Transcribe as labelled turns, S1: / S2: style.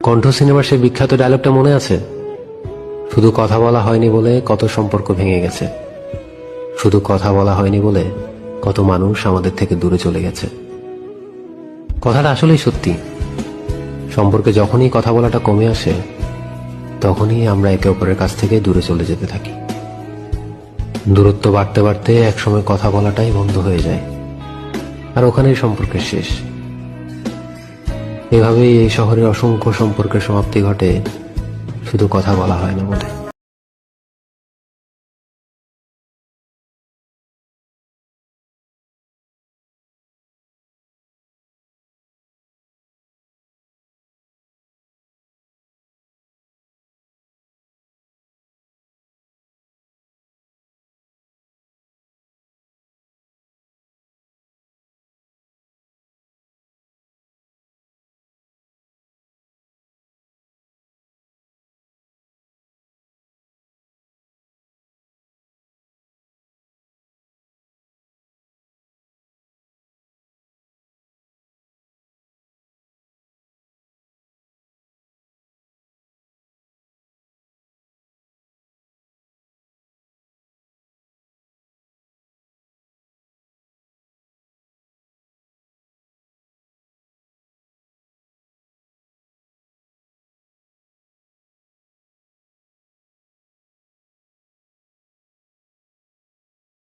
S1: কণ্ঠ সিনেমার সেই বিখ্যাত ডায়লগটা মনে আছে? শুধু কথা বলা হয়নি বলে কত সম্পর্ক ভেঙে গেছে, শুধু কথা বলা হয়নি বলে কত মানুষ আমাদের থেকে দূরে চলে গেছে। কথাটা আসলেই সত্যি। সম্পর্কে যখনই কথা বলাটা কমে আসে, তখনই আমরা একে অপরের কাছ থেকে দূরে চলে যেতে থাকি। দূরত্ব বাড়তে বাড়তে একসময় কথা বলাটাই বন্ধ হয়ে যায়, আর ওখানেই সম্পর্কের শেষ। এভাবেই এই শহরের অসংখ্য সম্পর্কের সমাপ্তি ঘটে, শুধু কথা বলা হয় না বলে।